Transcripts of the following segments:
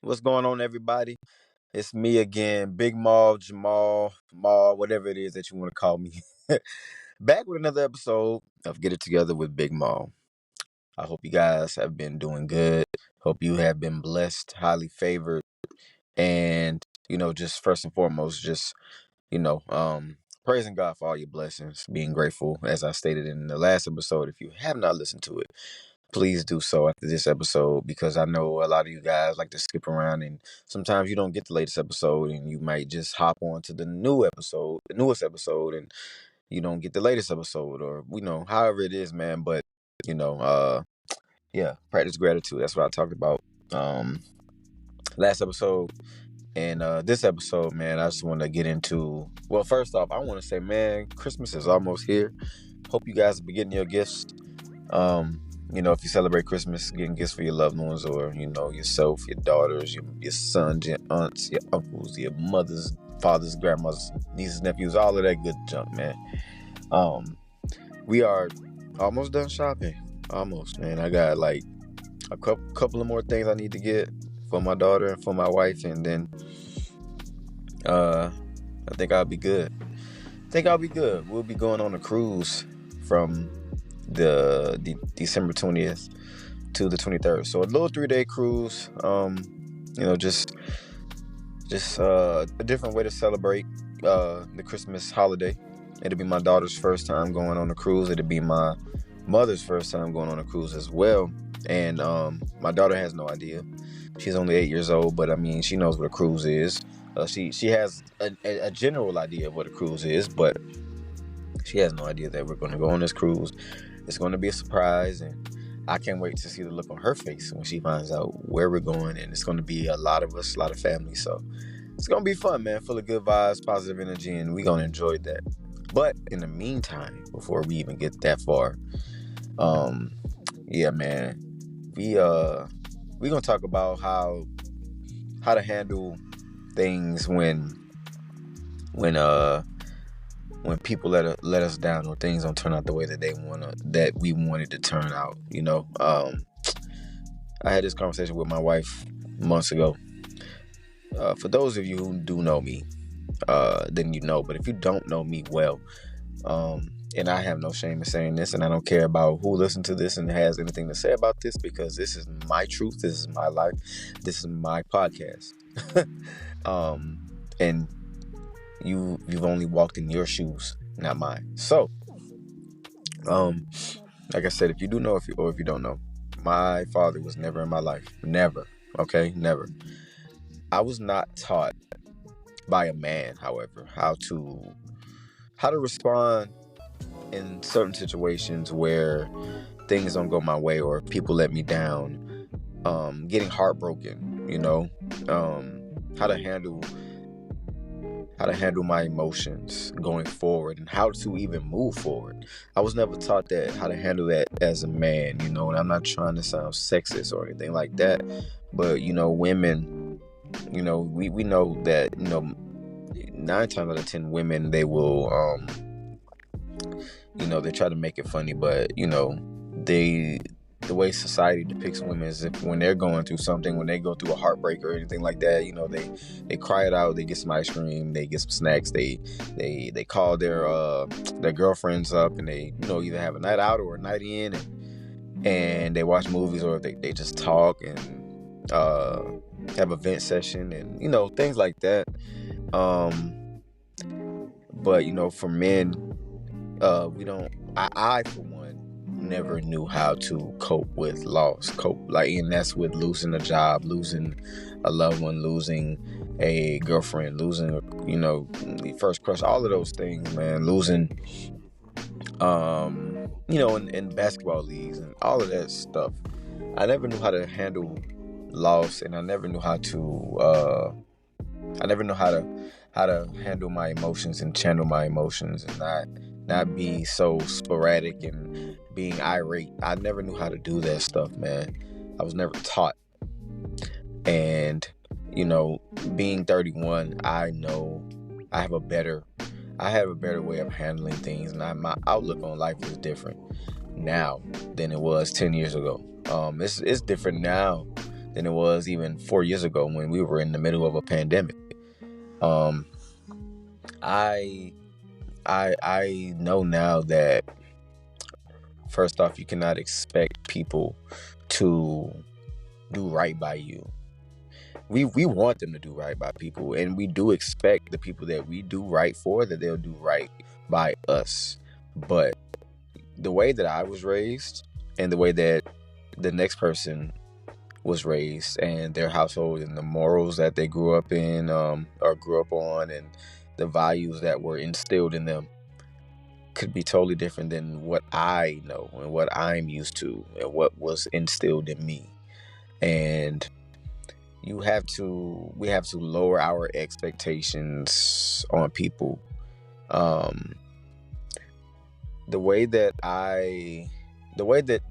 What's going on, everybody? It's me again, Big Maul, Jamal, Maul, whatever it is that you want to call me. Back with another episode of Get It Together with Big Maul. I hope you guys have been doing good. Hope you have been blessed, highly favored, and just first and foremost, just you know, um, praising God for all your blessings, being grateful, as I stated in the last episode. If you have not listened to it, please do so after this episode, because I know a lot of you guys like to skip around and sometimes you don't get the latest episode and you might just hop on to the newest episode, and you don't get the latest episode, or however it is, man. But you know, uh yeah, practice gratitude. That's what I talked about last episode. And this episode, man, I just want to get into, well, first off, I want to say, man, Christmas is almost here. Hope you guys be getting your gifts. If you celebrate Christmas, getting gifts for your loved ones, or yourself, your daughters, your sons, your aunts, your uncles, your mothers, fathers, grandmothers, nieces, nephews, all of that good junk, man. We are almost done shopping. Almost, man. I got like a couple of more things I need to get for my daughter and for my wife, and then I think I'll be good. We'll be going on a cruise from the December 20th to the 23rd. So a little 3-day cruise. Just a different way to celebrate the Christmas holiday. It'll be my daughter's first time going on a cruise. It'll be my mother's first time going on a cruise as well. And my daughter has no idea. She's only 8 years old, but I mean, she knows what a cruise is. She has a general idea of what a cruise is, but she has no idea that we're going to go on this cruise. It's going to be a surprise, and I can't wait to see the look on her face when she finds out where we're going. And it's going to be a lot of us, a lot of family. So it's going to be fun, man, full of good vibes, positive energy, and we're going to enjoy that. But in the meantime, before we even get that far, yeah, man, we're going to talk about how to handle things when people let us down, or things don't turn out the way that we wanted to turn out. I had this conversation with my wife months ago. For those of you who do know me, then you know. But if you don't know me well, and I have no shame in saying this, and I don't care about who listens to this and has anything to say about this, because this is my truth, this is my life, this is my podcast. And you've only walked in your shoes, not mine. So, like I said, if you do know, if you don't know, my father was never in my life. Never. Okay, never. I was not taught by a man, however, how to respond in certain situations where things don't go my way, or people let me down. Getting heartbroken. How to handle my emotions going forward, and how to even move forward. I was never taught that, how to handle that as a man, and I'm not trying to sound sexist or anything like that, but women, we know that 9 times out of 10 women, they will they try to make it funny, but the way society depicts women is if when they're going through something, when they go through a heartbreak or anything like that, they cry it out, they get some ice cream, they get some snacks, they call their girlfriends up, and they either have a night out or a night in, and they watch movies, or they just talk and have a vent session, and things like that. But for men, we don't. I for one never knew how to cope with loss. And that's with losing a job, losing a loved one, losing a girlfriend, losing the first crush, all of those things, man. Losing in basketball leagues and all of that stuff. I never knew how to handle loss, and I never knew how to handle my emotions and channel my emotions, and not be so sporadic and being irate. I never knew how to do that stuff, man. I was never taught. And being 31, I know I have a better way of handling things, and my outlook on life is different now than it was 10 years ago. It's different now than it was even 4 years ago when we were in the middle of a pandemic. Um, I I know now that first off, you cannot expect people to do right by you. We want them to do right by people, and we do expect the people that we do right for that they'll do right by us. But the way that I was raised and the way that the next person was raised and their household and the morals that they grew up in, or grew up on, and the values that were instilled in them could be totally different than what I know and what I'm used to and what was instilled in me. And we have to lower our expectations on people. Um, the way that I, the way that,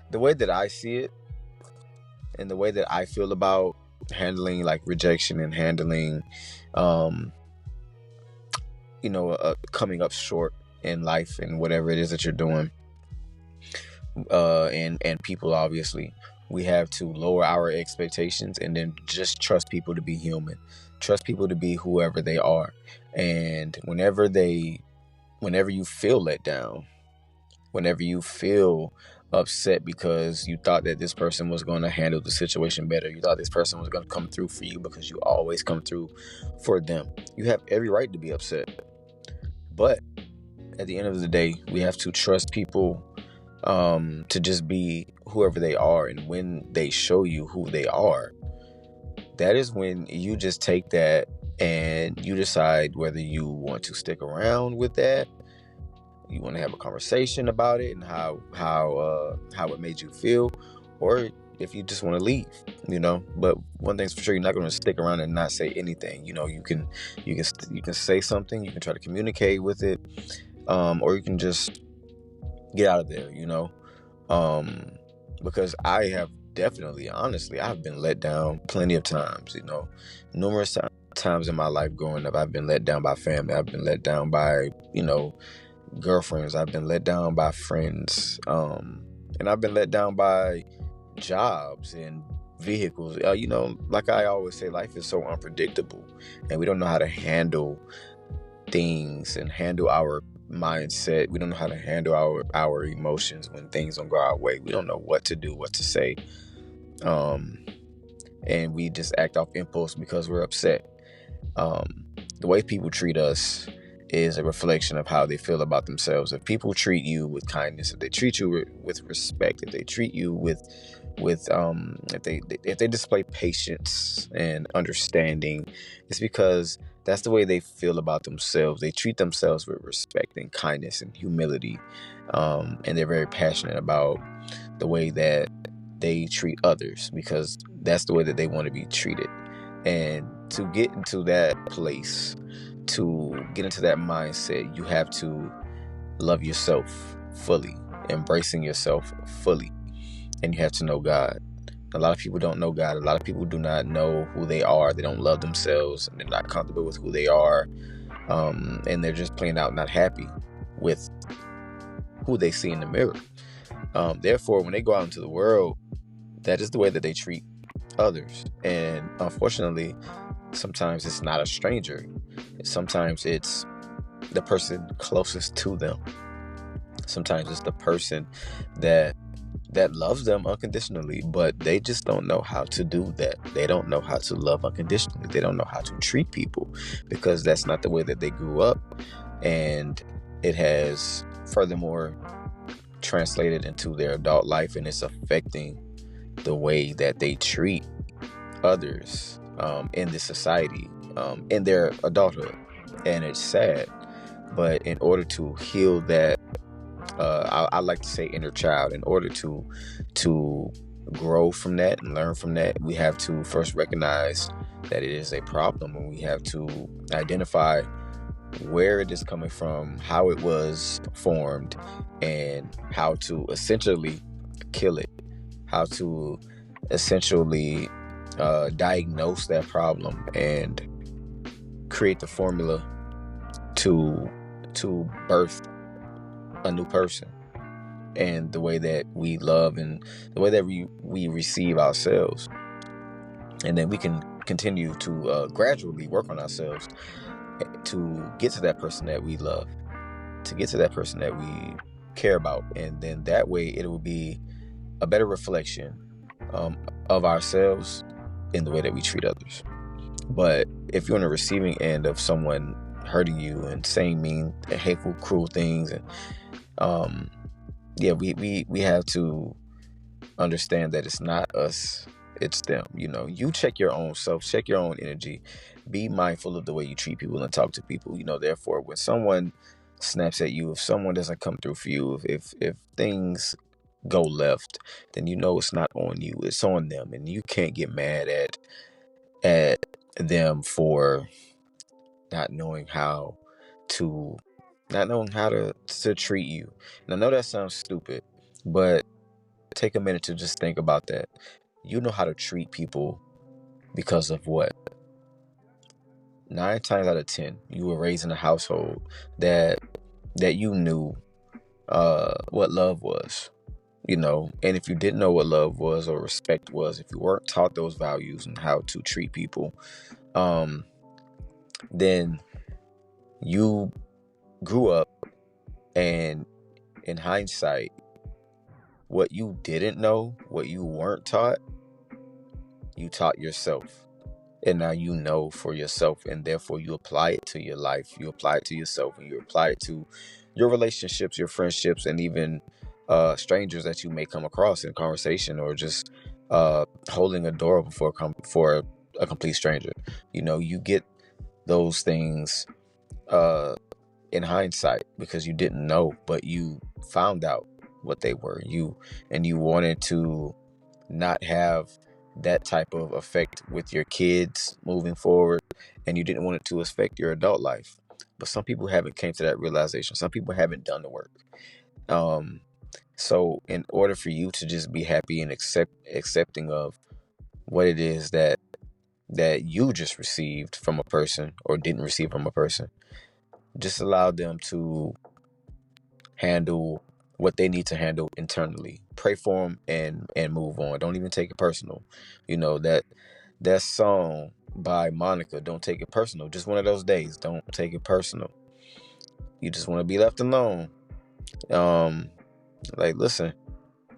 the way that I see it, and the way that I feel about handling like rejection and handling, um, coming up short in life and whatever it is that you're doing, and people, obviously, we have to lower our expectations and then just trust people to be human, trust people to be whoever they are. And whenever you feel let down, whenever you feel upset because you thought that this person was going to handle the situation better, you thought this person was going to come through for you because you always come through for them, you have every right to be upset. But at the end of the day, we have to trust people, to just be whoever they are. And when they show you who they are, that is when you just take that and you decide whether you want to stick around with that, you want to have a conversation about it and how it made you feel, or if you just want to leave. But one thing's for sure, you're not going to stick around and not say anything. You can say something, you can try to communicate with it, or you can just get out of there. um because I have definitely, honestly, I've been let down plenty of times. Numerous times in my life growing up, I've been let down by family, I've been let down by girlfriends, I've been let down by friends, and I've been let down by jobs and vehicles. Like I always say, life is so unpredictable, and we don't know how to handle things and handle our mindset. We don't know how to handle our emotions when things don't go our way. We don't know what to do, what to say, and we just act off impulse because we're upset. The way people treat us is a reflection of how they feel about themselves. If people treat you with kindness, if they treat you with respect, if they treat you with if they display patience and understanding, it's because that's the way they feel about themselves. They treat themselves with respect and kindness and humility, and they're very passionate about the way that they treat others because that's the way that they want to be treated. And to get into that place, to get into that mindset, you have to love yourself fully, embracing yourself fully, and you have to know God. A lot of people don't know God. A lot of people do not know who they are. They don't love themselves, and they're not comfortable with who they are, and they're just plain out not happy with who they see in the mirror. Therefore, when they go out into the world, that is the way that they treat others. And unfortunately, sometimes it's not a stranger. Sometimes it's the person closest to them. Sometimes it's the person that loves them unconditionally, but they just don't know how to do that. They don't know how to love unconditionally. They don't know how to treat people because that's not the way that they grew up. And it has furthermore translated into their adult life, and it's affecting the way that they treat others, in this society, in their adulthood. And it's sad. But in order to heal that, I like to say inner child, in order to grow from that and learn from that, we have to first recognize that it is a problem, and we have to identify where it is coming from, how it was formed, and how to essentially kill it, how to essentially diagnose that problem and create the formula to birth a new person, and the way that we love and the way that we receive ourselves. And then we can continue to gradually work on ourselves to get to that person that we love, to get to that person that we care about. And then that way it will be a better reflection of ourselves in the way that we treat others. But if you're on the receiving end of someone hurting you and saying mean, hateful, cruel things, and yeah, we have to understand that it's not us, it's them. You check your own self, check your own energy, be mindful of the way you treat people and talk to people. Therefore, when someone snaps at you, if someone doesn't come through for you, if things go left, then it's not on you, it's on them. And you can't get mad at them for not knowing how to to treat you. And I know that sounds stupid, but take a minute to just think about that. You know how to treat people because of what? 9 times out of 10, you were raised in a household that you knew what love was. And if you didn't know what love was or respect was, if you weren't taught those values and how to treat people, then you grew up, and in hindsight, what you didn't know, what you weren't taught, you taught yourself. And now you know for yourself, and therefore you apply it to your life, you apply it to yourself, and you apply it to your relationships, your friendships, and even strangers that you may come across in conversation, or just holding a door open for a complete stranger. You get those things in hindsight because you didn't know, but you found out what they were. You wanted to not have that type of effect with your kids moving forward, and you didn't want it to affect your adult life. But some people haven't came to that realization. Some people haven't done the work. So in order for you to just be happy and accepting of what it is that you just received from a person or didn't receive from a person, just allow them to handle what they need to handle internally. Pray for them and move on. Don't even take it personal. That song by Monica, Don't Take It Personal. Just one of those days. Don't take it personal. You just want to be left alone. Listen,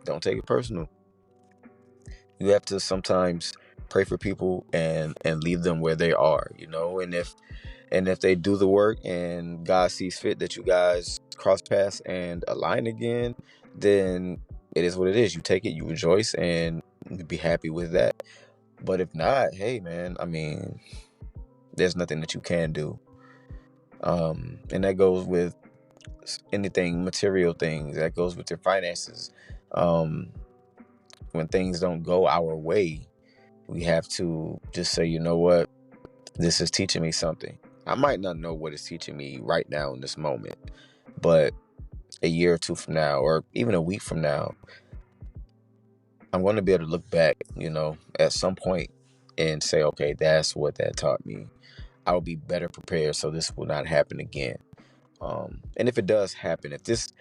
don't take it personal. You have to sometimes pray for people and leave them where they are, and if they do the work and God sees fit that you guys cross paths and align again, then it is what it is. You take it, you rejoice, and be happy with that. But if not, hey man, there's nothing that you can do. And that goes with anything, material things. That goes with your finances. When things don't go our way, we have to just say, you know what? This is teaching me something. I might not know what it's teaching me right now in this moment, but a year or two from now, or even a week from now, I'm going to be able to look back, at some point and say, okay, that's what that taught me. I'll be better prepared so this will not happen again. And if it does happen, if this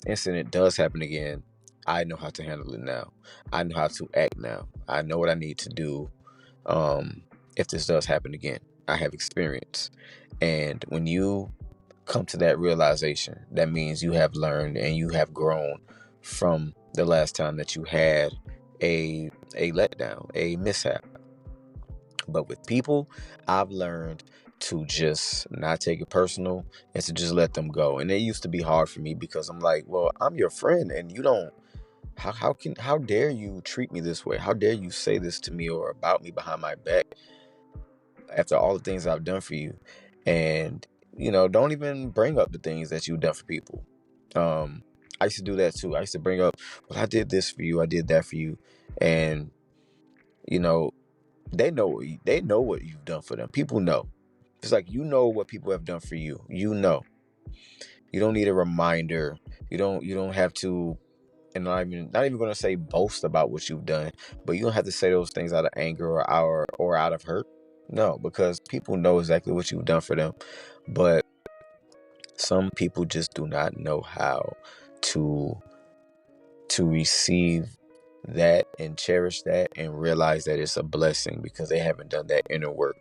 incident does happen again, I know how to handle it now. I know how to act now. I know what I need to do. If this does happen again, I have experience. And when you come to that realization, that means you have learned and you have grown from the last time that you had a letdown, a mishap. But with people, I've learned to just not take it personal and to just let them go. And it used to be hard for me because I'm like, well, I'm your friend and you don't, how dare you treat me this way? How dare you say this to me or about me behind my back after all the things I've done for you? And, don't even bring up the things that you've done for people. I used to do that too. I used to bring up, well, I did this for you, I did that for you. And, they know what you've done for them. People know. It's like, what people have done for you. You don't need a reminder. You don't have to, and not even going to say boast about what you've done, but you don't have to say those things out of anger or out of hurt. No, because people know exactly what you've done for them. But some people just do not know how to receive that and cherish that and realize that it's a blessing because they haven't done that inner work.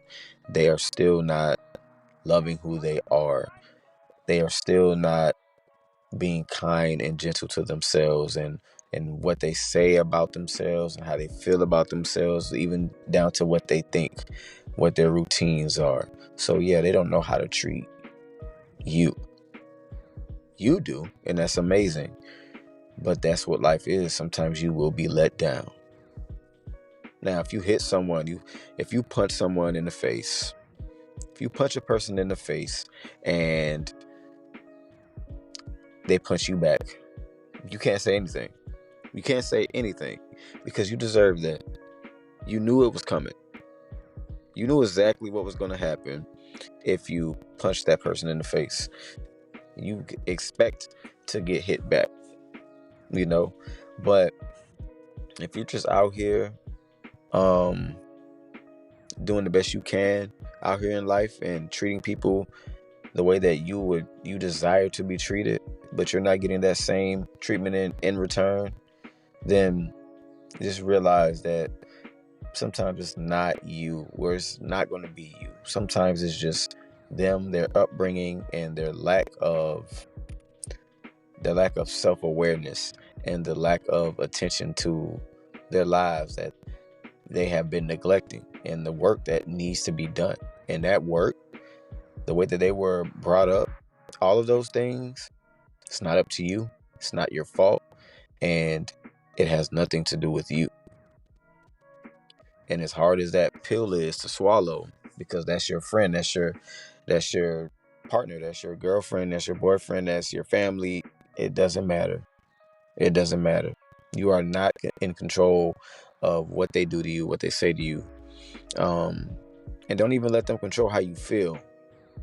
They are still not loving who they are. They are still not being kind and gentle to themselves and what they say about themselves and how they feel about themselves, even down to what they think, what their routines are. So yeah, they don't know how to treat you. You do, and that's amazing. But that's what life is. Sometimes you will be let down. Now, if you hit someone, if you punch someone in the face, if you punch a person in the face and they punch you back, you can't say anything. You can't say anything because you deserve that. You knew it was coming. You knew exactly what was going to happen if you punched that person in the face. You expect to get hit back, But if you're just out here doing the best you can out here in life and treating people the way that you desire to be treated, but you're not getting that same treatment in return, then just realize that sometimes it's not you, or it's not going to be you. Sometimes it's just them, their upbringing, and their lack of self-awareness and the lack of attention to their lives that they have been neglecting, and the work that needs to be done. And that work, the way that they were brought up, all of those things, it's not up to you. It's not your fault, and it has nothing to do with you. And as hard as that pill is to swallow, because that's your friend, that's your partner, that's your girlfriend, that's your boyfriend, that's your family, it doesn't matter. It doesn't matter. You are not in control of what they do to you, what they say to you. And don't even let them control how you feel.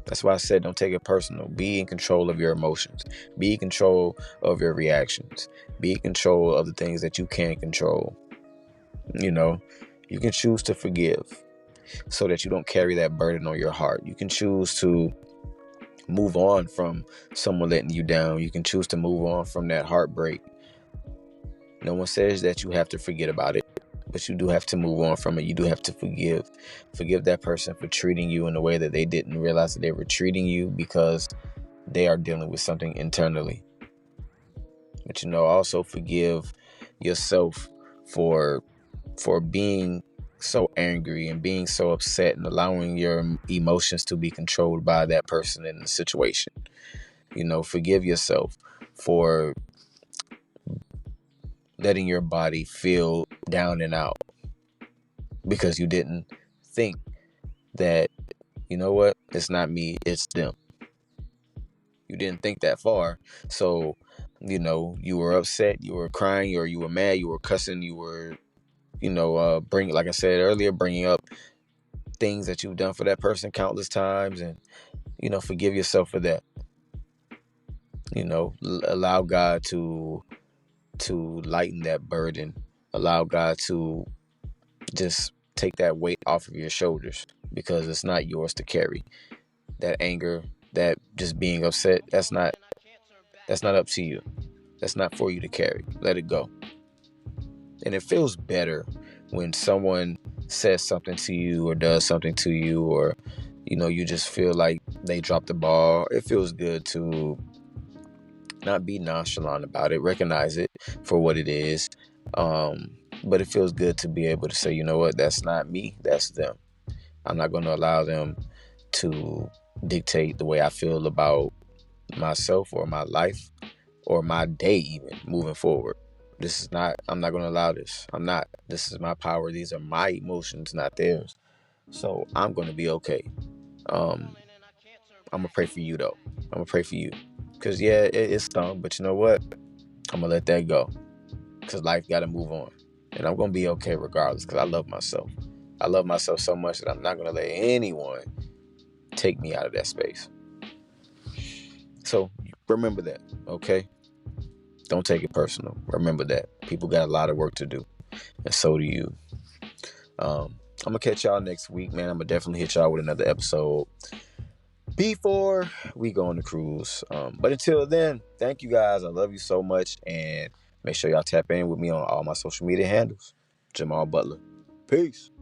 That's why I said don't take it personal. Be in control of your emotions. Be in control of your reactions. Be in control of the things that you can control. You can choose to forgive so that you don't carry that burden on your heart. You can choose to move on from someone letting you down. You can choose to move on from that heartbreak. No one says that you have to forget about it, but you do have to move on from it. You do have to forgive. Forgive that person for treating you in a way that they didn't realize that they were treating you, because they are dealing with something internally. But also forgive yourself for being so angry and being so upset and allowing your emotions to be controlled by that person in the situation. Forgive yourself for letting your body feel down and out because you didn't think that, it's not me, it's them. You didn't think that far. So, you were upset, you were crying, or you were mad, you were cussing, you were, like I said earlier, bringing up things that you've done for that person countless times, and, forgive yourself for that. Allow God to lighten that burden. Allow God to just take that weight off of your shoulders, because it's not yours to carry. That anger, that just being upset, that's not up to you. That's not for you to carry. Let it go. And it feels better when someone says something to you or does something to you, or you just feel like they dropped the ball. It feels good to not be nonchalant about it, recognize it for what it is. But it feels good to be able to say, you know what, that's not me, that's them. I'm not going to allow them to dictate the way I feel about myself or my life or my day, even moving forward. I'm not going to allow this. This is my power. These are my emotions, not theirs. So I'm going to be okay. I'm going to pray for you, though. I'm going to pray for you. Because, yeah, it stung, but you know what? I'm going to let that go. Because life got to move on. And I'm going to be okay regardless, because I love myself. I love myself so much that I'm not going to let anyone take me out of that space. So remember that, okay? Don't take it personal. Remember that. People got a lot of work to do, and so do you. I'm going to catch y'all next week, man. I'm going to definitely hit y'all with another episode before we go on the cruise. But until then, thank you guys. I love you so much, and Make sure y'all tap in with me on all my social media handles. Jamal Butler. Peace.